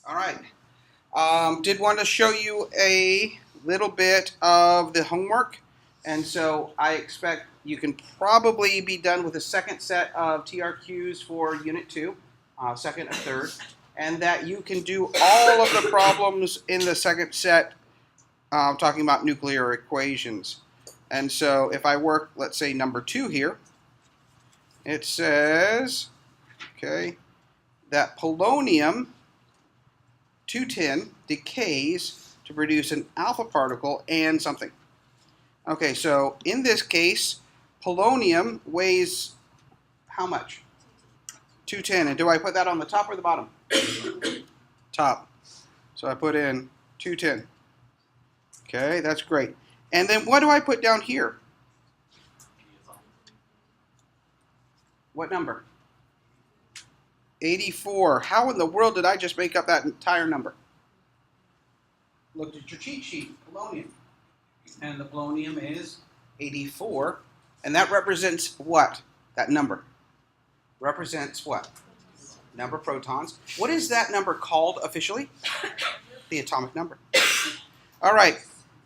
All right. Did want to show you a little bit of the homework. And so I expect you can probably be done with the second set of TRQs for Unit 2, second and third, and that you can do all of the problems in the second set talking about nuclear equations. And so if I work, let's say, number 2 here, it says, okay, that polonium 210 decays to produce an alpha particle and something. Okay, so in this case, polonium weighs how much? 210. And do I put that on the top or the bottom? Top. So I put in 210. Okay, that's great. And then what do I put down here? What number? 84. How in the world did I just make up that entire number? Looked at your cheat sheet, polonium. And the polonium is 84. And that represents what? That number. Represents what? Number of protons. What is that number called officially? The atomic number. All right.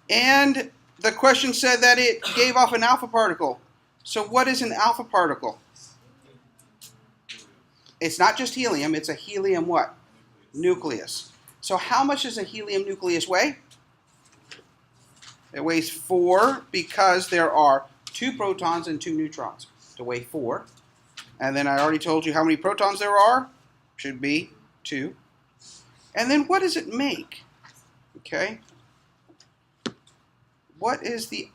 And the question said that it gave off an alpha particle. So what is an alpha particle? It's not just helium, it's a helium what? Nucleus. So how much does a helium nucleus weigh? It weighs 4 because there are 2 protons and 2 neutrons to weigh 4. And then I already told you how many protons there are. Should be 2. And then what does it make? Okay. What is the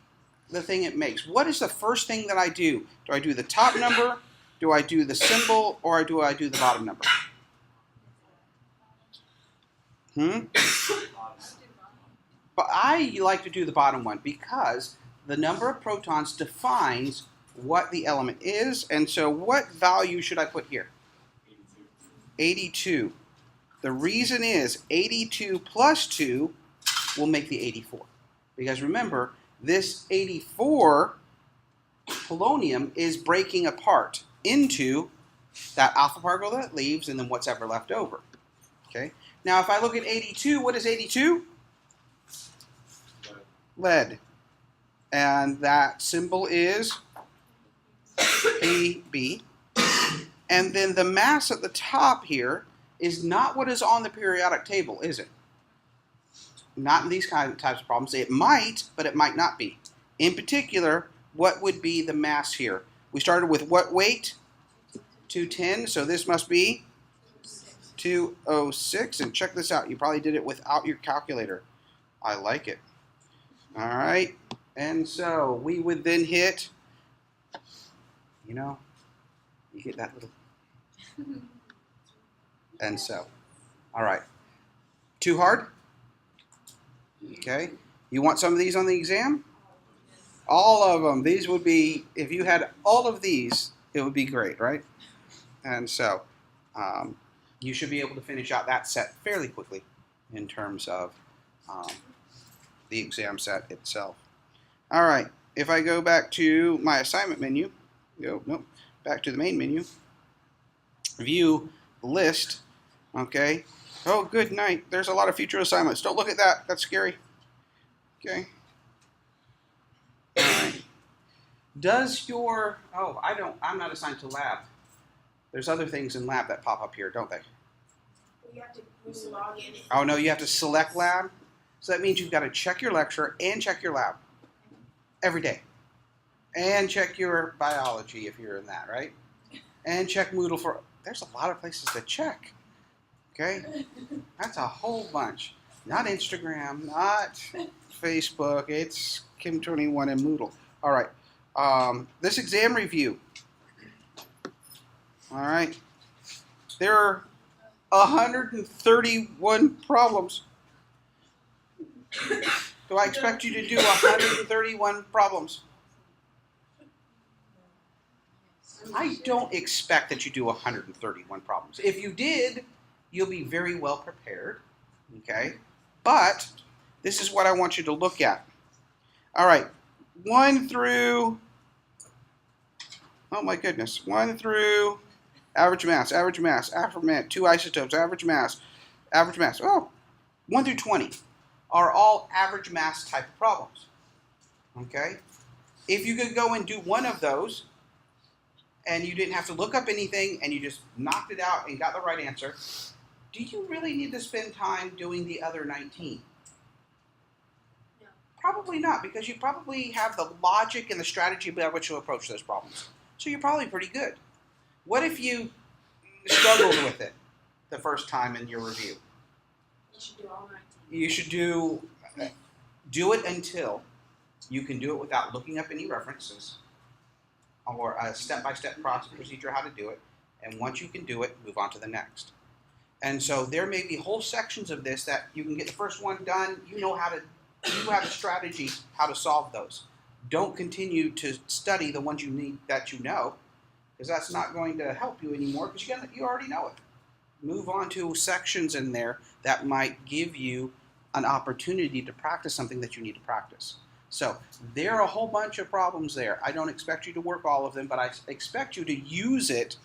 thing it makes? What is the first thing that I do? Do I do the top number? Do I do the symbol, or do I do the bottom number? But I like to do the bottom one because the number of protons defines what the element is. And so what value should I put here? 82. The reason is 82 plus 2 will make the 84. Because remember, this 84 polonium is breaking apart into that alpha particle that it leaves and then what's ever left over. Okay. Now if I look at 82, what is 82? Lead. And that symbol is AB. And then the mass at the top here is not what is on the periodic table, is it? Not in these types of problems. It might, but it might not be. In particular, what would be the mass here? We started with what weight? 210, so this must be 206. And check this out. You probably did it without your calculator. I like it. All right. And so we would then hit, you get that little. And so, all right. Too hard? Okay. You want some of these on the exam? All of them. These would be, if you had all of these, it would be great, right? And so you should be able to finish out that set fairly quickly in terms of the exam set itself. All right. If I go back to my assignment menu, back to the main menu, view list, okay. Oh, good night. There's a lot of future assignments. Don't look at that. That's scary. Okay. All right. Does your, I'm not assigned to lab. There's other things in lab that pop up here, don't they? You have to log in. Oh, no, you have to select lab. So that means you've got to check your lecture and check your lab every day. And check your biology if you're in that, right? And check Moodle for, there's a lot of places to check. Okay? That's a whole bunch. Not Instagram, not Facebook. It's CHEM-111 and Moodle. All right. This exam review. All right. There are 131 problems. Do I expect you to do 131 problems? I don't expect that you do 131 problems. If you did, you'll be very well prepared. Okay? But this is what I want you to look at. All right. 1 through, oh my goodness, 1 through average mass, 2 isotopes, average mass, Average mass. Oh, 1 through 20 are all average mass type of problems. Okay? If you could go and do one of those, and you didn't have to look up anything, and you just knocked it out and got the right answer, do you really need to spend time doing the other 19? No. Probably not, because you probably have the logic and the strategy by which you'll approach those problems. So you're probably pretty good. What if you struggled with it the first time in your review? You should do all 19. You should do it until you can do it without looking up any references or a step-by-step procedure how to do it. And once you can do it, move on to the next. And so there may be whole sections of this that you can get the first one done. You have a strategy how to solve those. Don't continue to study the ones you need that you know, because that's not going to help you anymore because you already know it. Move on to sections in there that might give you an opportunity to practice something that you need to practice. So there are a whole bunch of problems there. I don't expect you to work all of them, but I expect you to use it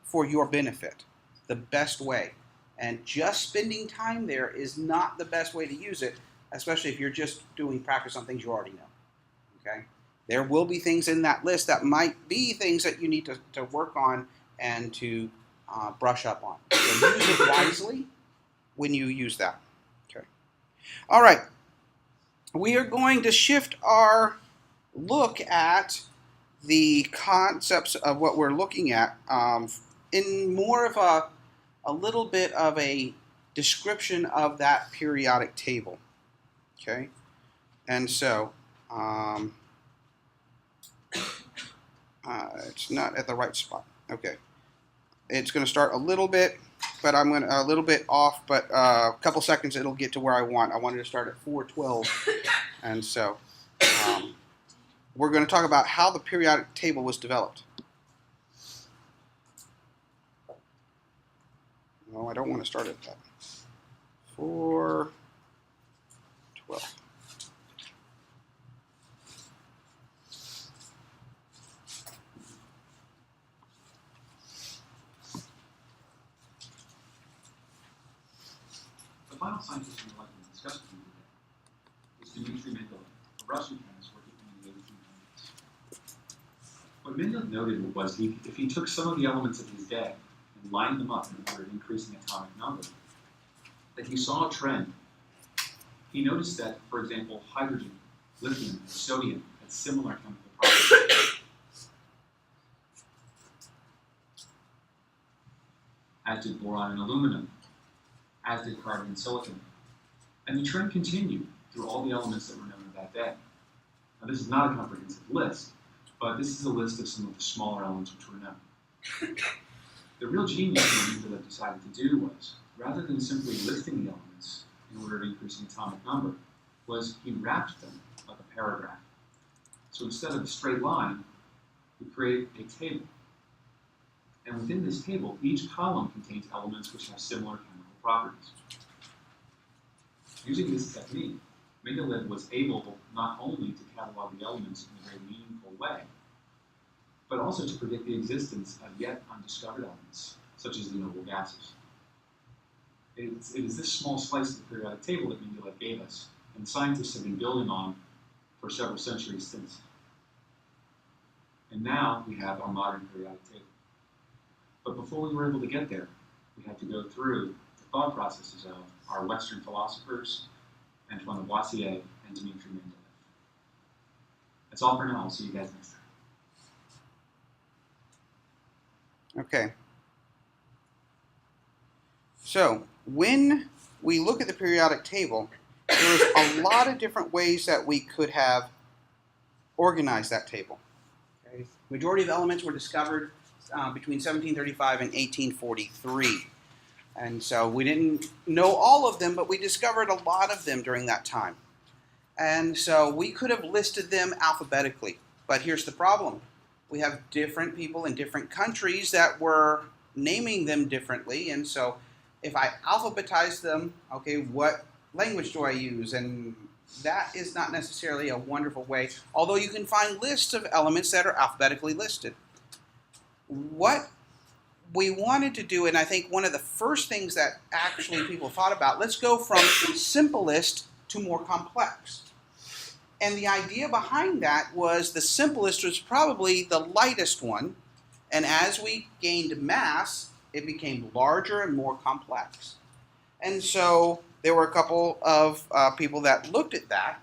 for your benefit the best way. And just spending time there is not the best way to use it, especially if you're just doing practice on things you already know. Okay? There will be things in that list that might be things that you need to work on and to brush up on. So use it wisely when you use that. Okay. All right. We are going to shift our look at the concepts of what we're looking at in more of a little bit of a description of that periodic table. Okay. And so it's not at the right spot. Okay. It's going to start a little bit, but I'm going to a little bit off, but a couple seconds it'll get to where I want. I wanted to start at 4:12, and so we're going to talk about how the periodic table was developed. No, I don't want to start at that. 4:12. The final scientist we would like to discuss with you today is Dmitry Mendeleev, a Russian chemist working in the 1800s. What Mendeleev noted was if he took some of the elements of his day and lined them up in order of increasing atomic number, that he saw a trend. He noticed that, for example, hydrogen, lithium, and sodium had similar chemical properties, as did boron and aluminum, as did carbon and silicon. And the trend continued through all the elements that were known of that day. Now, this is not a comprehensive list, but this is a list of some of the smaller elements which were known. The real genius that Mendeleev decided to do was, rather than simply listing the elements in order of increasing atomic number, was he wrapped them like a paragraph. So instead of a straight line, we create a table. And within this table, each column contains elements which have similar chemical properties. Using this technique, Mendeleev was able not only to catalog the elements in a very meaningful way, but also to predict the existence of yet undiscovered elements, such as the noble gases. It is this small slice of the periodic table that Mendeleev gave us, and scientists have been building on for several centuries since. And now we have our modern periodic table. But before we were able to get there, we had to go through the thought processes of our Western philosophers, Antoine Lavoisier, and Dmitry Mendeleev. That's all for now. I'll see you guys next time. Okay. So when we look at the periodic table, there's a lot of different ways that we could have organized that table. Okay. Majority of elements were discovered between 1735 and 1843. And so we didn't know all of them, but we discovered a lot of them during that time. And so we could have listed them alphabetically. But here's the problem. We have different people in different countries that were naming them differently. And so if I alphabetize them, okay, what language do I use? And that is not necessarily a wonderful way, although you can find lists of elements that are alphabetically listed. What we wanted to do, and I think one of the first things that actually people thought about, let's go from simplest to more complex. And the idea behind that was the simplest was probably the lightest one, and as we gained mass, it became larger and more complex. And so there were a couple of people that looked at that.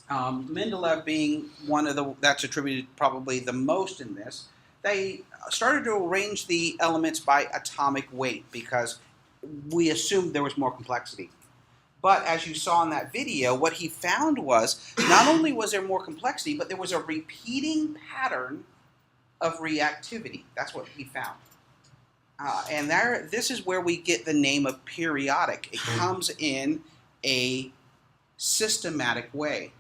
Mendeleev being one of that's attributed probably the most in this. They started to arrange the elements by atomic weight because we assumed there was more complexity. But as you saw in that video, what he found was not only was there more complexity, but there was a repeating pattern of reactivity. That's what he found. And this is where we get the name of periodic. It comes in a systematic way.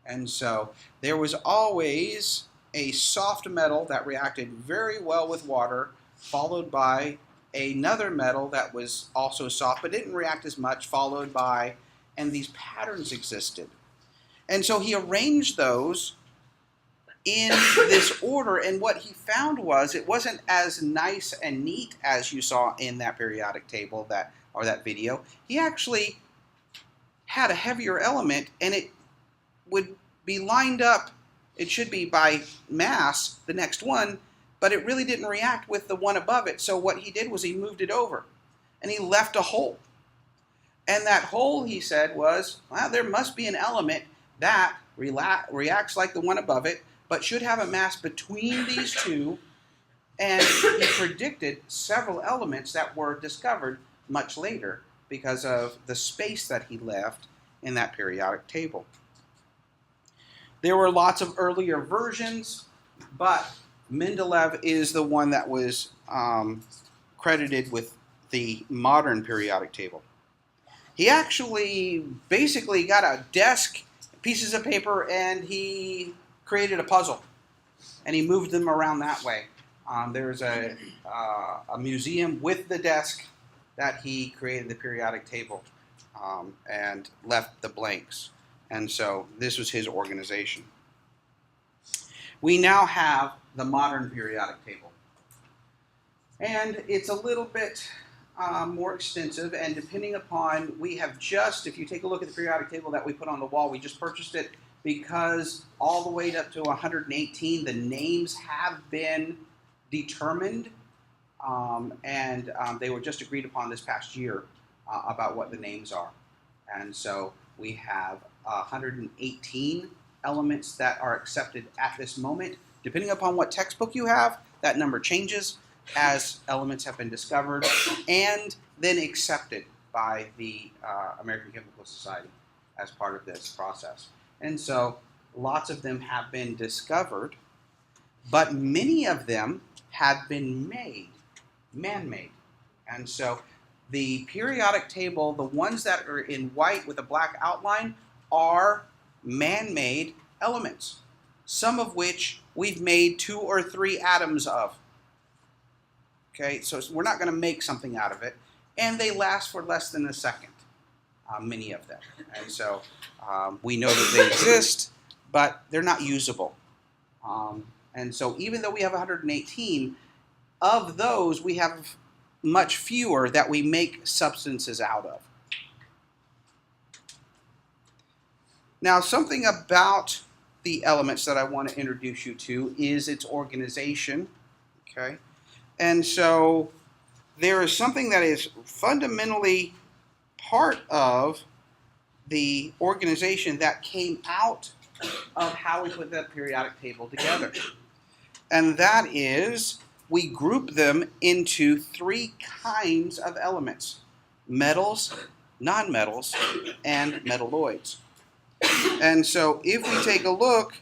And so there was always a soft metal that reacted very well with water, followed by another metal that was also soft but didn't react as much, followed by, and these patterns existed. And so he arranged those in this order, and what he found was it wasn't as nice and neat as you saw in that periodic table that video. He actually had a heavier element, and it would be lined up, it should be by mass, the next one, but it really didn't react with the one above it. So what he did was he moved it over, and he left a hole. And that hole, he said, was, well, there must be an element that reacts like the one above it, but should have a mass between these two. And he predicted several elements that were discovered much later because of the space that he left in that periodic table. There were lots of earlier versions, but Mendeleev is the one that was credited with the modern periodic table. He actually basically got a desk, pieces of paper, and he created a puzzle, and he moved them around that way. There's a museum with the desk that he created the periodic table and left the blanks. And so this was his organization. We now have the modern periodic table. And it's a little bit more extensive, and depending upon, we have just, if you take a look at the periodic table that we put on the wall, we just purchased it because all the way up to 118, the names have been determined, and they were just agreed upon this past year about what the names are. And so we have 118 elements that are accepted at this moment. Depending upon what textbook you have, that number changes as elements have been discovered and then accepted by the American Chemical Society as part of this process. And so lots of them have been discovered, but many of them have been made, man-made. And so the periodic table, the ones that are in white with a black outline, are man-made elements, some of which we've made 2 or 3 atoms of. Okay, so we're not going to make something out of it, and they last for less than a second, many of them. And so we know that they exist, but they're not usable. And so even though we have 118, of those we have much fewer that we make substances out of. Now, something about the elements that I want to introduce you to is its organization. Okay, and so there is something that is fundamentally part of the organization that came out of how we put that periodic table together. And that is, we group them into 3 kinds of elements: metals, nonmetals, and metalloids. And so if we take a look,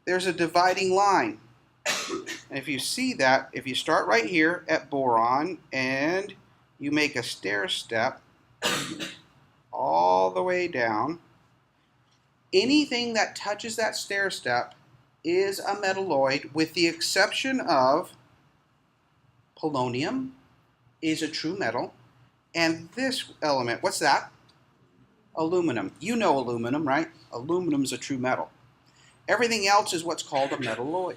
there's a dividing line. And if you see that, if you start right here at boron and you make a stair step all the way down, anything that touches that stair step is a metalloid, with the exception of polonium is a true metal, and this element, what's that? Aluminum. You know aluminum, right? Aluminum is a true metal. Everything else is what's called a metalloid.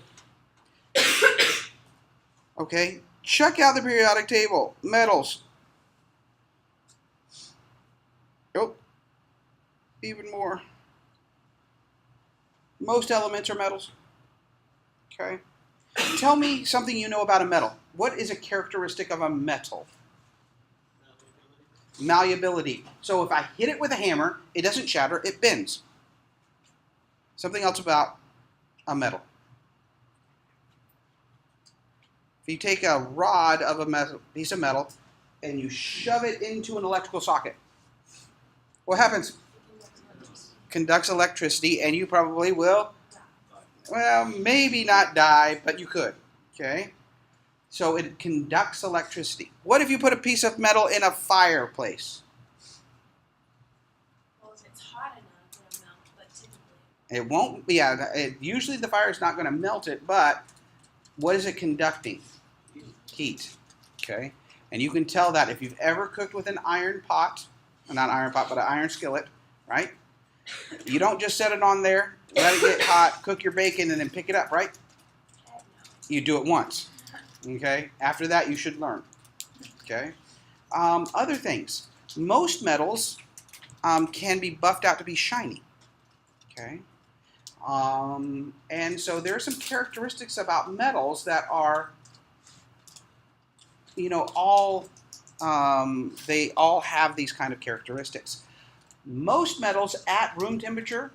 Okay, check out the periodic table. Metals. Oh, even more. Most elements are metals. Okay. Tell me something you know about a metal. What is a characteristic of a metal? Malleability. So if I hit it with a hammer, it doesn't shatter, it bends. Something else about a metal. If you take a rod of a metal, piece of metal and you shove it into an electrical socket, what happens? Conducts electricity, and you probably will, well, maybe not die, but you could. Okay? So it conducts electricity. What if you put a piece of metal in a fireplace? Well, if it's hot enough, it'll melt, but typically. It won't. Yeah, usually the fire is not going to melt it, but what is it conducting? Heat. Okay? And you can tell that if you've ever cooked with an iron pot, not an iron pot, but an iron skillet, right? You don't just set it on there, let it get hot, cook your bacon, and then pick it up, right? No. You do it once. Okay? After that, you should learn. Okay? Other things. Most metals can be buffed out to be shiny. Okay? And so there are some characteristics about metals that are, they all have these kind of characteristics. Most metals at room temperature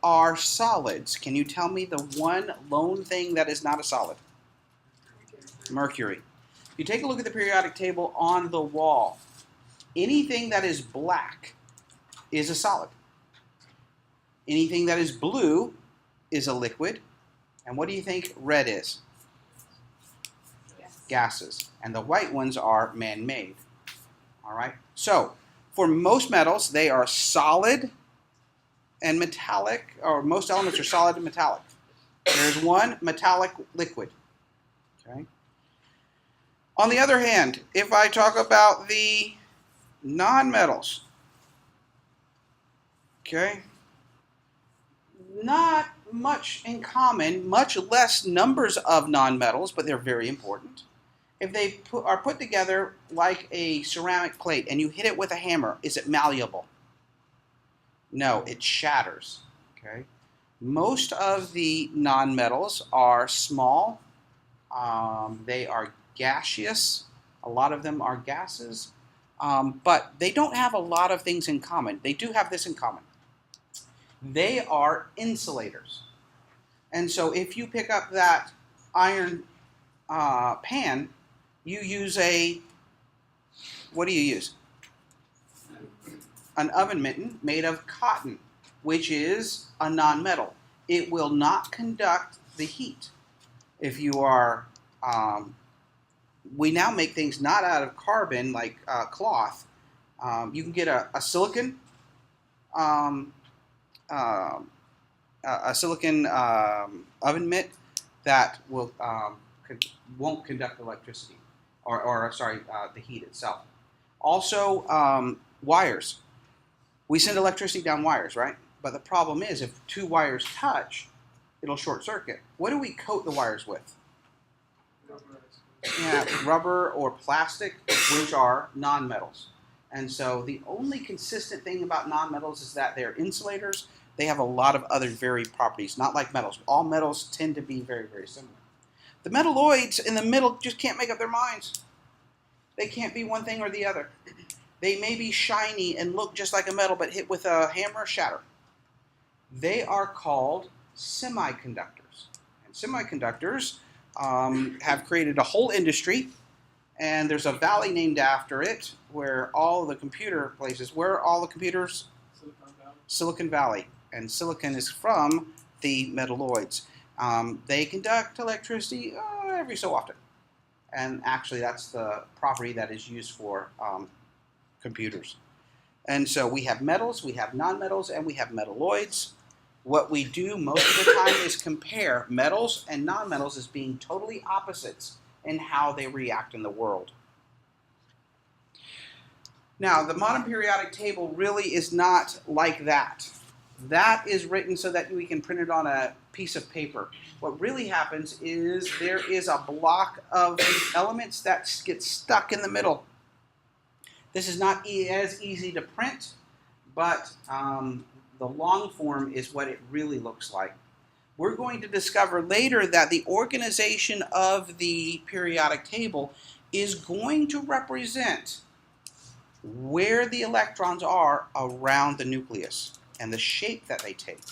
are solids. Can you tell me the one lone thing that is not a solid? Mercury. If you take a look at the periodic table on the wall, anything that is black is a solid. Anything that is blue is a liquid. And what do you think red is? Yes. Gases. And the white ones are man-made. All right? So, for most metals, they are solid and metallic, or most elements are solid and metallic. There's one metallic liquid. Okay? On the other hand, if I talk about the nonmetals, okay, not much in common, much less numbers of nonmetals, but they're very important. If they are put together like a ceramic plate and you hit it with a hammer, is it malleable? No, it shatters. Okay. Most of the nonmetals are small. They are gaseous. A lot of them are gases. But they don't have a lot of things in common. They do have this in common. They are insulators. And so if you pick up that iron pan, you use what do you use? An oven mitten made of cotton, which is a nonmetal. It will not conduct the heat. If you are, we now make things not out of carbon like cloth. You can get a silicon, oven mitt that won't conduct electricity, or the heat itself. Also, wires. We send electricity down wires, right? But the problem is, if two wires touch, it'll short circuit. What do we coat the wires with? Yeah, rubber or plastic, which are nonmetals. And so the only consistent thing about nonmetals is that they're insulators. They have a lot of other varied properties, not like metals. All metals tend to be very, very similar. The metalloids in the middle just can't make up their minds. They can't be one thing or the other. They may be shiny and look just like a metal, but hit with a hammer, shatter. They are called semiconductors. And semiconductors have created a whole industry, and there's a valley named after it where all the computer places, where are all the computers? Silicon Valley. And silicon is from the metalloids. They conduct electricity every so often. And actually, that's the property that is used for computers. And so we have metals, we have nonmetals, and we have metalloids. What we do most of the time is compare metals and nonmetals as being totally opposites in how they react in the world. Now, the modern periodic table really is not like that. That is written so that we can print it on a piece of paper. What really happens is there is a block of elements that get stuck in the middle. This is not as easy to print, but the long form is what it really looks like. We're going to discover later that the organization of the periodic table is going to represent where the electrons are around the nucleus and the shape that they take.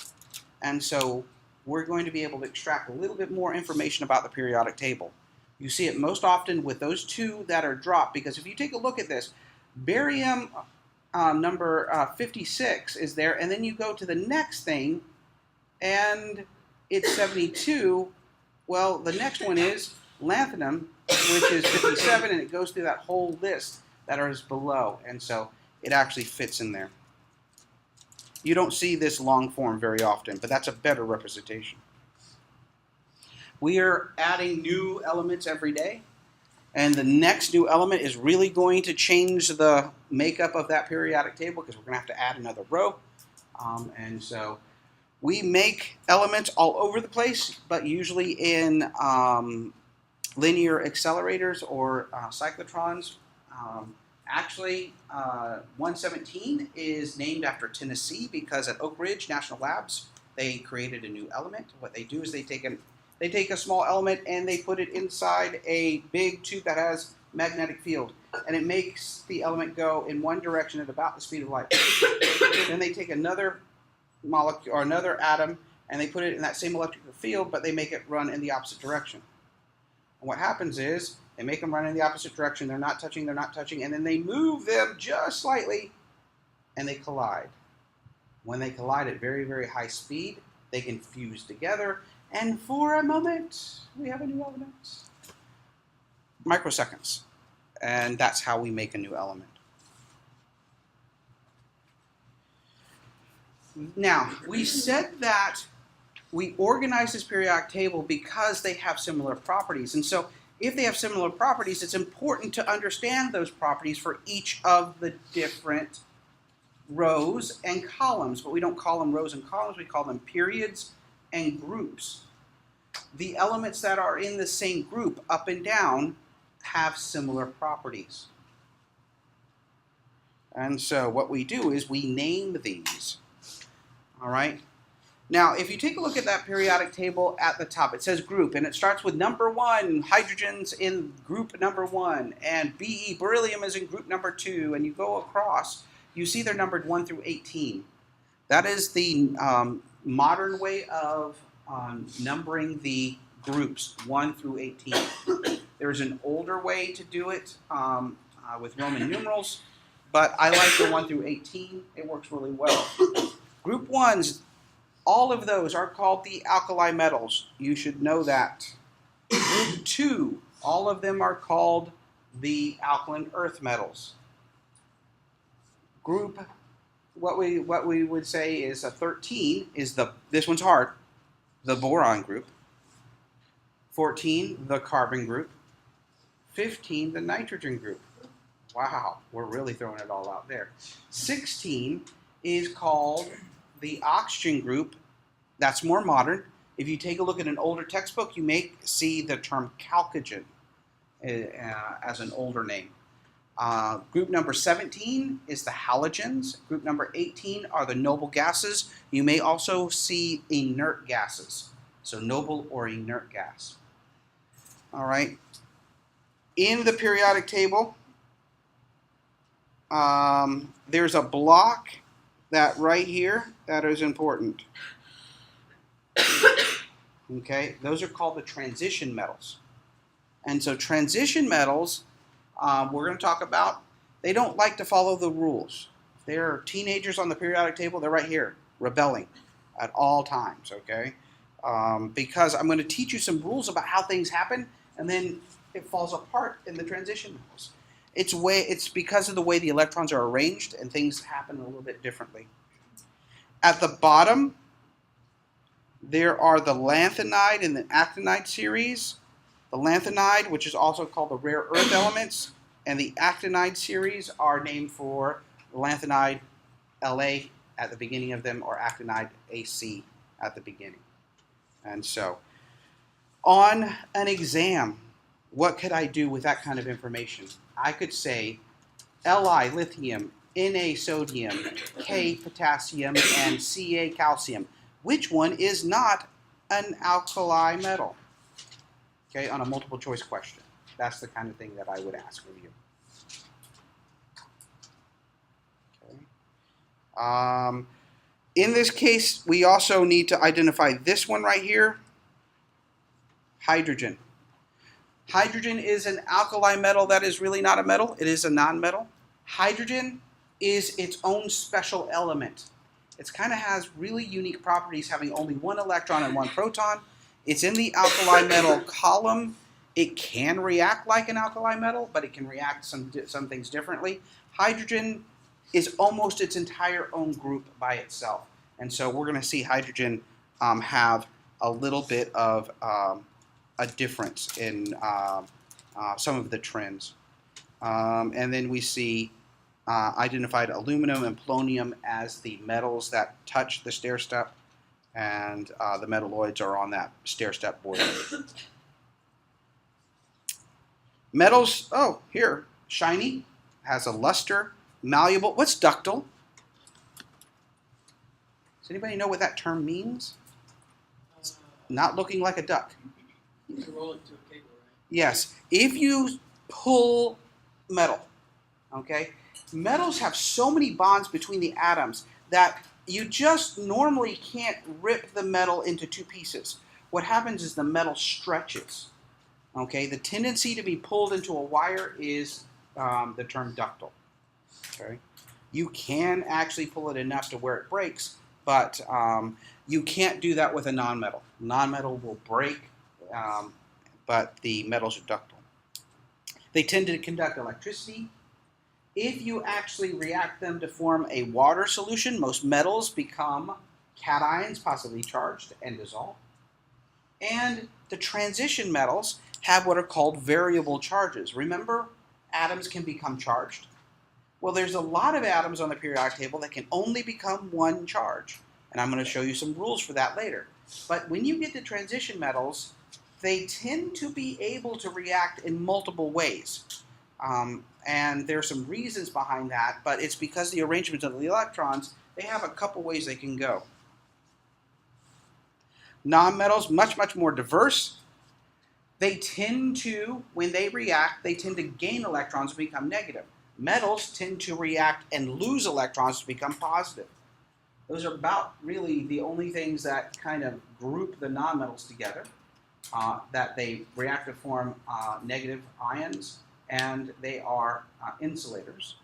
And so we're going to be able to extract a little bit more information about the periodic table. You see it most often with those two that are dropped, because if you take a look at this, barium number 56 is there, and then you go to the next thing and it's 72. Well, the next one is lanthanum, which is 57, and it goes through that whole list that is below, and so it actually fits in there. You don't see this long form very often, but that's a better representation. We are adding new elements every day, and the next new element is really going to change the makeup of that periodic table, because we're going to have to add another row. And so we make elements all over the place, but usually in linear accelerators or cyclotrons. Actually, 117 is named after Tennessee, because at Oak Ridge National Labs, they created a new element. What they do is they take a small element and they put it inside a big tube that has magnetic field, and it makes the element go in one direction at about the speed of light. Then they take another molecule or another atom and they put it in that same electrical field, but they make it run in the opposite direction. And what happens is they make them run in the opposite direction. They're not touching, and then they move them just slightly and they collide. When they collide at very, very high speed, they can fuse together, and for a moment, we have a new element. Microseconds. And that's how we make a new element. Now, we said that we organize this periodic table because they have similar properties. And so if they have similar properties, it's important to understand those properties for each of the different rows and columns. But we don't call them rows and columns, we call them periods and groups. The elements that are in the same group, up and down, have similar properties. And so what we do is we name these. All right. Now, if you take a look at that periodic table at the top, it says group, and it starts with number 1, hydrogen's in group number 1, and Be, beryllium, is in group number 2, and you go across, you see they're numbered 1 through 18. That is the modern way of numbering the groups, 1 through 18. There's an older way to do it with Roman numerals, but I like the 1 through 18. It works really well. Group 1s, all of those are called the alkali metals. You should know that. Group 2, all of them are called the alkaline earth metals. Group, what we would say is a 13 is this one's hard, the boron group. 14, the carbon group. 15, the nitrogen group. Wow, we're really throwing it all out there. 16 is called the oxygen group. That's more modern. If you take a look at an older textbook, you may see the term chalcogen as an older name. Group number 17 is the halogens. Group number 18 are the noble gases. You may also see inert gases. So noble or inert gas. All right. In the periodic table, there's a block that right here that is important. Okay, those are called the transition metals. And so transition metals, we're going to talk about, they don't like to follow the rules. They're teenagers on the periodic table, they're right here, rebelling at all times, okay? Because I'm going to teach you some rules about how things happen, and then it falls apart in the transition metals. It's because of the way the electrons are arranged, and things happen a little bit differently. At the bottom, there are the lanthanide and the actinide series. The lanthanide, which is also called the rare earth elements, and the actinide series are named for lanthanide La at the beginning of them, or actinide AC at the beginning. And so, on an exam, what could I do with that kind of information? I could say Li, lithium, Na, sodium, K, potassium, and Ca, calcium. Which one is not an alkali metal? Okay, on a multiple choice question. That's the kind of thing that I would ask of you. Okay. In this case, we also need to identify this one right here, hydrogen. Hydrogen is an alkali metal that is really not a metal. It is a nonmetal. Hydrogen is its own special element. It kind of has really unique properties, having only one electron and one proton. It's in the alkali metal column. It can react like an alkali metal, but it can react some things differently. Hydrogen is almost its entire own group by itself. And so we're going to see hydrogen have a little bit of a difference in some of the trends. And then we see identified aluminum and polonium as the metals that touch the stair step, and the metalloids are on that stair step board. Metals, oh, here, shiny, has a luster, malleable. What's ductile? Does anybody know what that term means? Not looking like a duck. You can roll it to a cable, right? Yes. If you pull metal, okay, metals have so many bonds between the atoms that you just normally can't rip the metal into two pieces. What happens is the metal stretches. Okay, the tendency to be pulled into a wire is the term ductile. Okay, you can actually pull it enough to where it breaks, but you can't do that with a nonmetal. Nonmetal will break, but the metals are ductile. They tend to conduct electricity. If you actually react them to form a water solution, most metals become cations, possibly charged, and dissolve. And the transition metals have what are called variable charges. Remember, atoms can become charged. Well, there's a lot of atoms on the periodic table that can only become one charge. And I'm going to show you some rules for that later. But when you get to transition metals, they tend to be able to react in multiple ways. And there's some reasons behind that, but it's because the arrangement of the electrons, they have a couple ways they can go. Nonmetals, much, much more diverse. They tend to, when they react, they tend to gain electrons and become negative. Metals tend to react and lose electrons to become positive. Those are about really the only things that kind of group the nonmetals together, that they react to form negative ions, and they are insulators.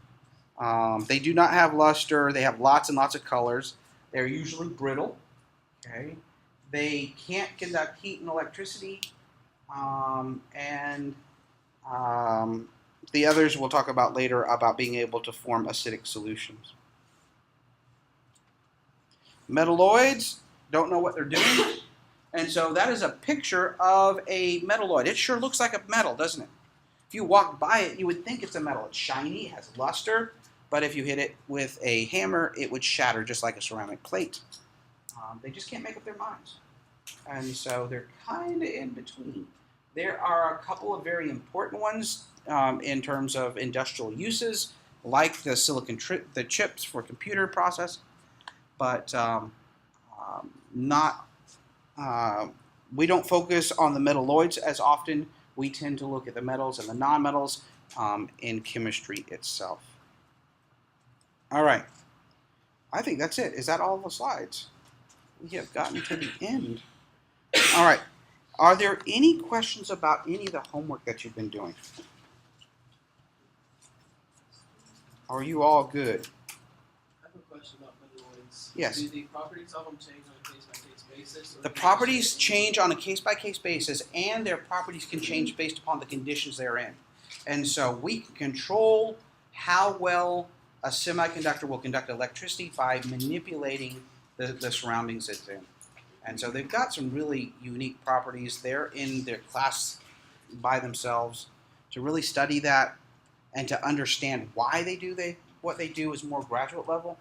They do not have luster. They have lots and lots of colors. They're usually brittle. Okay. They can't conduct heat and electricity. The others we'll talk about later about being able to form acidic solutions. Metalloids, don't know what they're doing. And so that is a picture of a metalloid. It sure looks like a metal, doesn't it? If you walk by it, you would think it's a metal. It's shiny, it has luster, but if you hit it with a hammer, it would shatter just like a ceramic plate. They just can't make up their minds. And so they're kind of in between. There are a couple of very important ones in terms of industrial uses, like the silicon the chips for computer process, but we don't focus on the metalloids as often. We tend to look at the metals and the nonmetals in chemistry itself. All right. I think that's it. Is that all the slides? We have gotten to the end. All right. Are there any questions about any of the homework that you've been doing? Are you all good? I have a question about metalloids. Yes. Do the properties of them change on a case-by-case basis? The properties change on a case-by-case basis, and their properties can change based upon the conditions they're in. And so we can control how well a semiconductor will conduct electricity by manipulating the surroundings it's in. And so they've got some really unique properties. They're in their class by themselves. To really study that and to understand why they do what they do is more graduate level.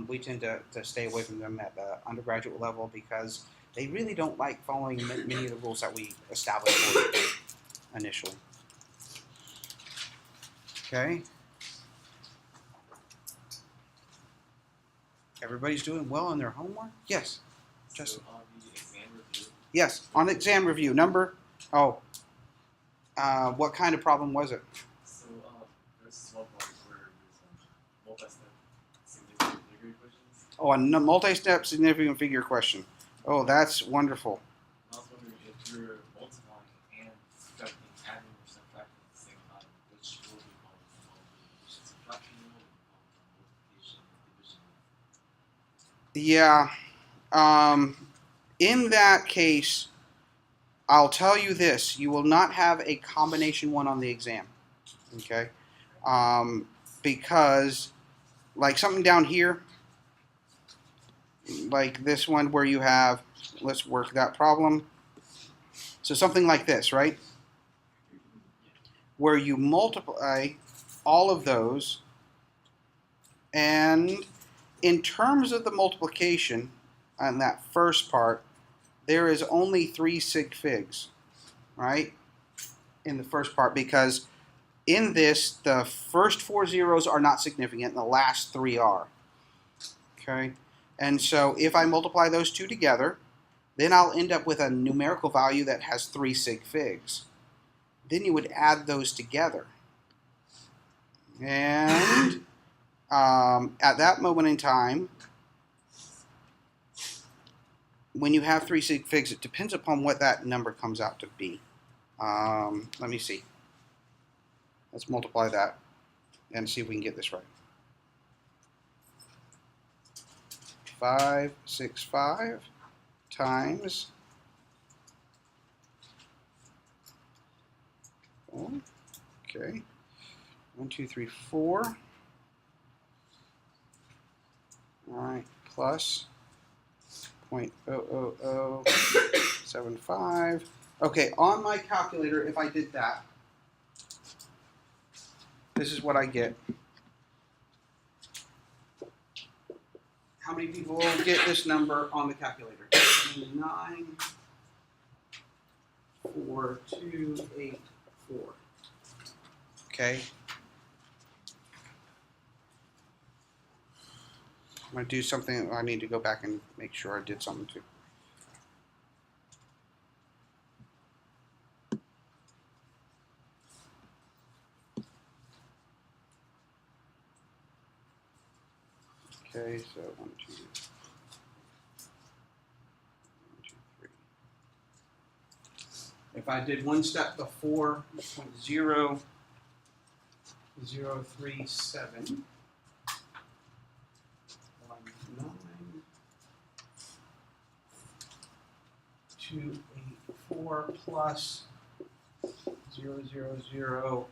We tend to stay away from them at the undergraduate level because They really don't like following many of the rules that we established for them initially. Okay. Everybody's doing well on their homework? Yes. Justin. So on the exam review, Yes. On exam review, number. Oh. What kind of problem was it? so there's one part where there's multi-step significant figure equations. Oh, a multi-step significant figure question. Oh, that's wonderful. And I was wondering if you're multiplying and subtracting, adding or subtracting at the same time, which will be called multiplication subtraction rule or multiplication division rule. Yeah. In that case, I'll tell you this: you will not have a combination one on the exam. Okay. Because, like something down here, like this one where you have, let's work that problem. So something like this, right? Where you multiply all of those, and in terms of the multiplication on that first part, there is only 3 sig figs, right? In the first part, because in this, the first 4 zeros are not significant, and the last 3 are. Okay? And so if I multiply those two together, then I'll end up with a numerical value that has 3 sig figs. Then you would add those together. And at that moment in time, when you have 3 sig figs, it depends upon what that number comes out to be. Let me see. Let's multiply that and see if we can get this right. 565 times okay, 1, 2, 3, 4. All right, plus 0.00075. Okay, on my calculator, if I did that, this is what I get. How many people will get this number on the calculator? 94284. Okay. I'm going to do something. I need to go back and make sure I did something too. Okay, so 1, 2, 1, 2, 3. If I did one step before 0.0037, 9284 plus 0.00075.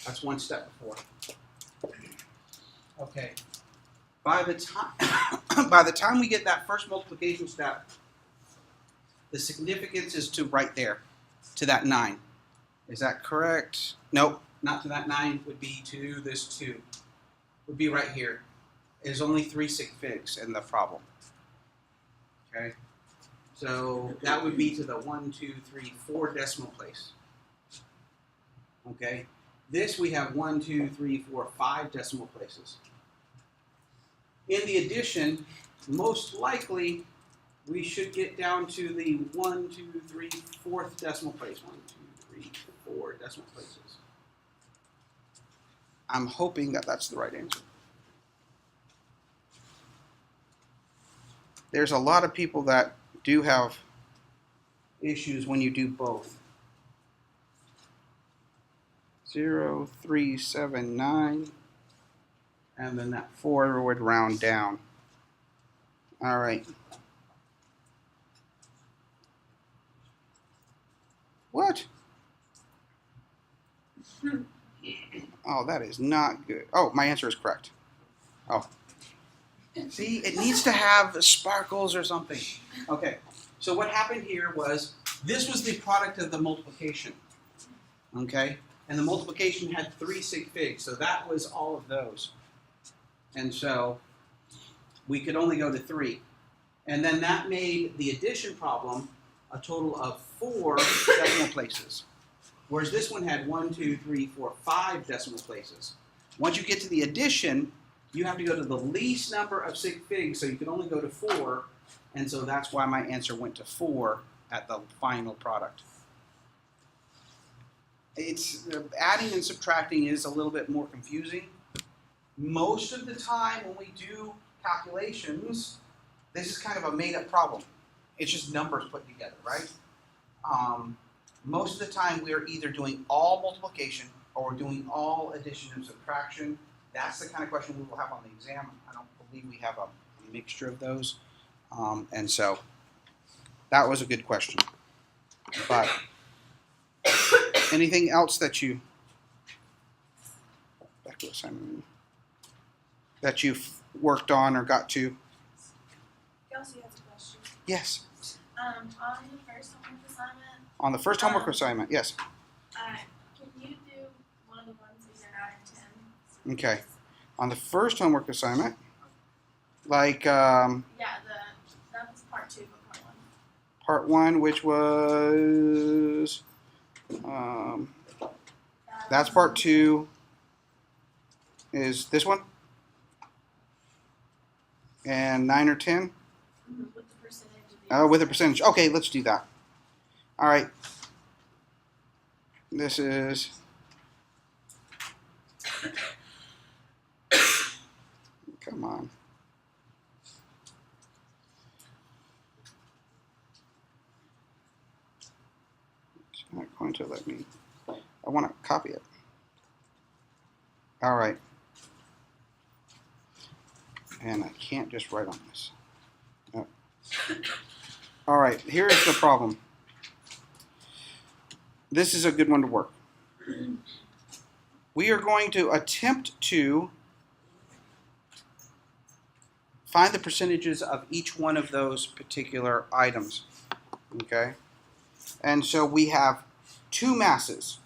That's one step before. Okay. By the time we get that first multiplication step, the significance is to right there, to that 9. Is that correct? Nope, not to that 9. Would be to this 2. Would be right here. There's only 3 sig figs in the problem. Okay. So that would be to the 1, 2, 3, 4 decimal place. Okay. This we have 1, 2, 3, 4, 5 decimal places. In the addition, most likely we should get down to the 1, 2, 3, 4th decimal place. 1, 2, 3, 4 decimal places. I'm hoping that that's the right answer. There's a lot of people that do have issues when you do both. 0.379, and then that 4 would round down. All right. What? Oh, that is not good. Oh, my answer is correct. Oh. See, it needs to have sparkles or something. Okay, so what happened here was, this was the product of the multiplication. Okay? And the multiplication had 3 sig figs, so that was all of those. And so we could only go to 3. And then that made the addition problem a total of 4 decimal places. Whereas this one had 1, 2, 3, 4, 5 decimal places. Once you get to the addition, you have to go to the least number of sig figs, so you can only go to 4. And so that's why my answer went to 4 at the final product. It's adding and subtracting is a little bit more confusing. Most of the time when we do calculations, this is kind of a made-up problem. It's just numbers put together, right? Most of the time we're either doing all multiplication or we're doing all addition and subtraction. That's the kind of question we will have on the exam. I don't believe we have a mixture of those. And so that was a good question. But anything else that you that you've worked on or got to? Kelsey has a question. Yes. On the first homework assignment, On the first homework assignment, yes. can you do one of the ones that you're out in 10? Okay. On the first homework assignment, like Yeah, that was part 2, but part 1, which was that's part 2. Is this one? And 9 or 10? with the percentage of the With a percentage. Okay, let's do that. All right. This is. Come on. It's not going to let me. I want to copy it. All right. And I can't just write on this. No. All right, here's the problem. This is a good one to work. We are going to attempt to find the percentages of each one of those particular items. Okay? And so we have 2 masses.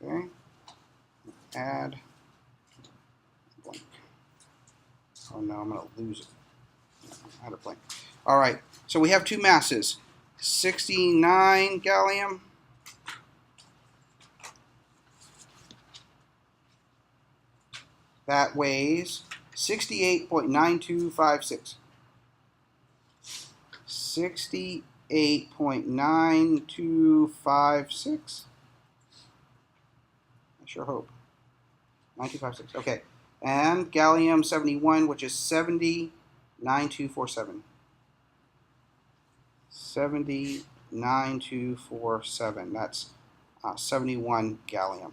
Okay? Add blank. Oh no, I'm going to lose it. Add a blank. All right, so we have 2 masses. 69 gallium. That weighs 68.9256. 68.9256. I sure hope. 9256. Okay. And gallium 71, which is 70.9247. 70.9247. That's 71 gallium.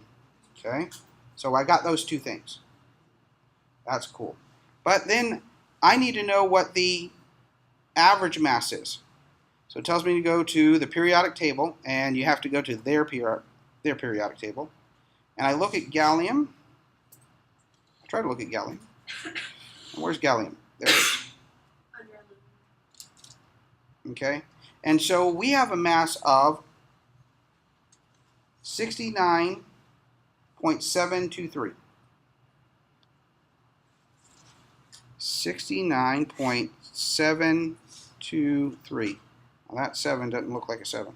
Okay. So I got those 2 things. That's cool. But then I need to know what the average mass is. So it tells me to go to the periodic table, and you have to go to their periodic table. And I look at gallium. I try to look at gallium. And where's gallium? There it is. Okay. And so we have a mass of 69.723. 69.723. Well, that 7 doesn't look like a 7.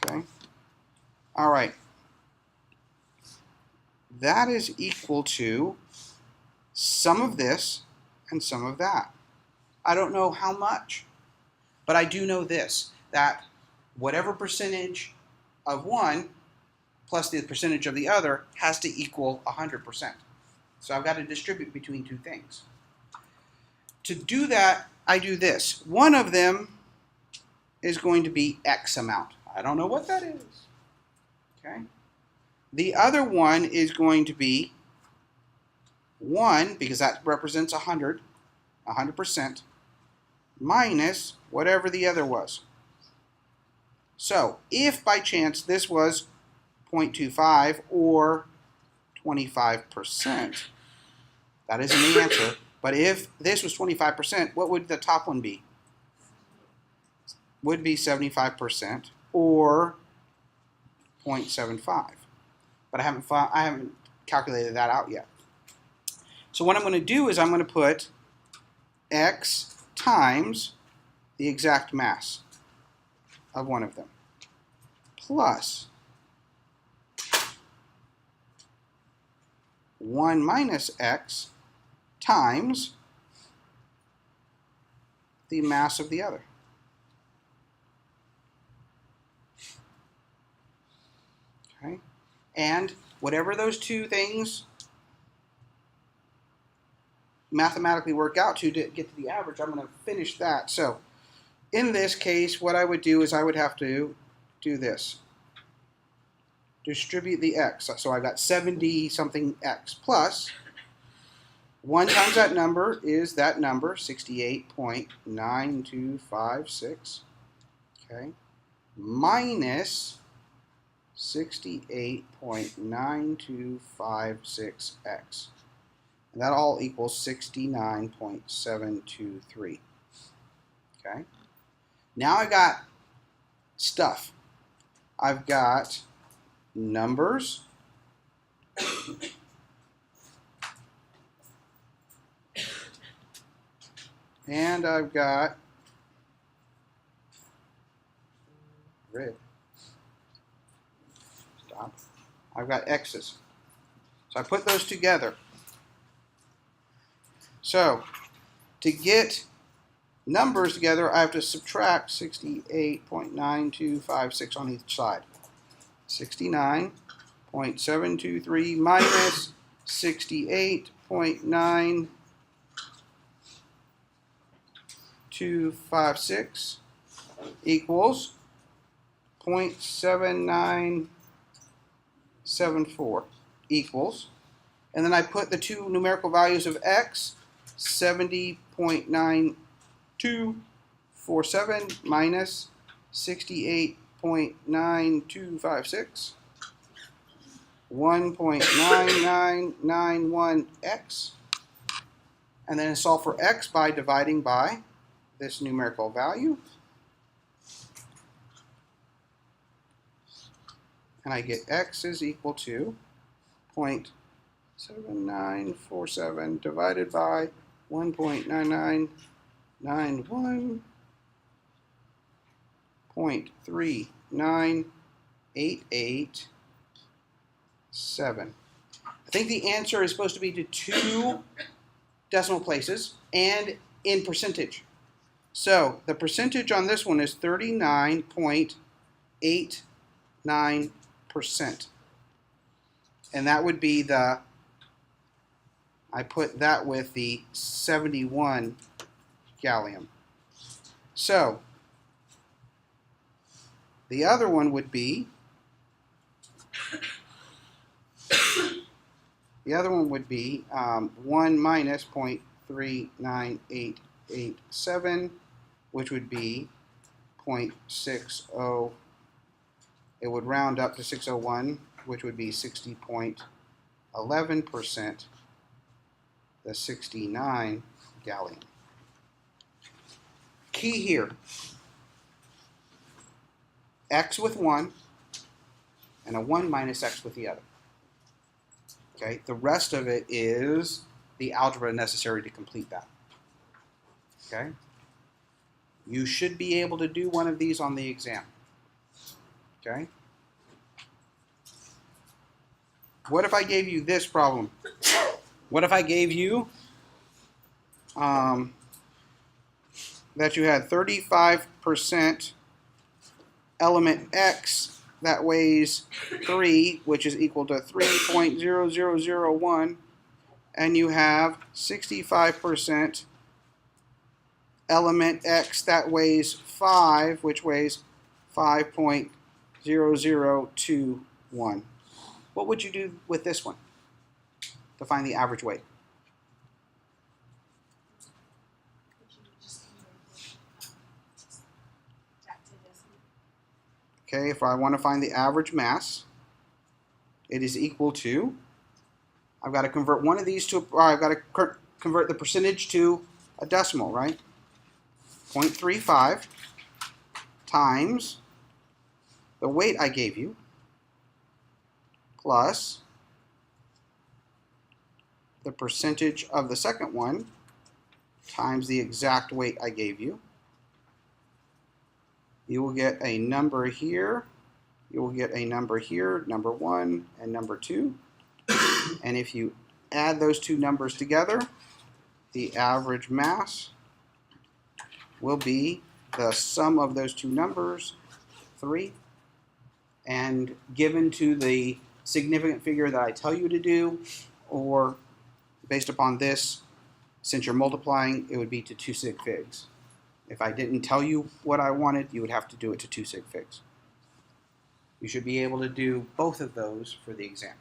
Okay. All right. That is equal to some of this and some of that. I don't know how much, but I do know this, that whatever percentage of one plus the percentage of the other has to equal 100%. So I've got to distribute between 2 things. To do that, I do this. One of them is going to be X amount. I don't know what that is. Okay. The other one is going to be 1, because that represents 100%, minus whatever the other was. So if by chance this was 0.25 or 25%, that isn't the answer. But if this was 25%, what would the top one be? Would be 75% or 0.75. but I haven't calculated that out yet. So what I'm going to do is I'm going to put x times the exact mass of one of them plus 1 minus x times the mass of the other. Okay? And whatever those two things mathematically work out to get to the average, I'm going to finish that. So in this case, what I would do is I would have to do this. Distribute the x. So I've got 70 something x plus 1 times that number is that number, 68.9256, okay, minus 68.9256x. And that all equals 69.723. Okay. Now I got stuff. I've got numbers. And I've got red. Stop. I've got x's. So I put those together. So to get numbers together, I have to subtract 68.9256 on each side. 69.723 minus 68.9256 equals 0.7974 equals, and then I put the two numerical values of x, 70.9247 minus 68.9256, 1.9991x, and then solve for x by dividing by this numerical value, and I get x is equal to 0.7947 divided by 1.9991.39887. I think the answer is supposed to be to 2 decimal places and in percentage. So the percentage on this one is 39.89%. And that would be the, I put that with the 71 gallium. So the other one would be, 1 minus 0.39887, which would be 0.60. It would round up to 601, which would be 60.11%, the 69 gallium. Key here, x with 1 and a 1 minus x with the other. Okay, the rest of it is the algebra necessary to complete that. Okay, you should be able to do one of these on the exam. Okay, what if I gave you this problem? What if I gave you that you had 35% element x that weighs 3, which is equal to 3.0001, and you have 65% element x that weighs 5, which weighs 5.0021. What would you do with this one to find the average weight? Okay, if I want to find the average mass, it is equal to, I've got to convert one of these to, or I've got to convert the percentage to a decimal, right? 0.35 times the weight I gave you plus the percentage of the second one times the exact weight I gave you. You will get a number here. You will get a number here, number 1 and number 2. And if you add those two numbers together, the average mass will be the sum of those two numbers, 3, and given to the significant figure that I tell you to do, or based upon this, since you're multiplying, it would be to 2 sig figs. If I didn't tell you what I wanted, you would have to do it to 2 sig figs. You should be able to do both of those for the exam.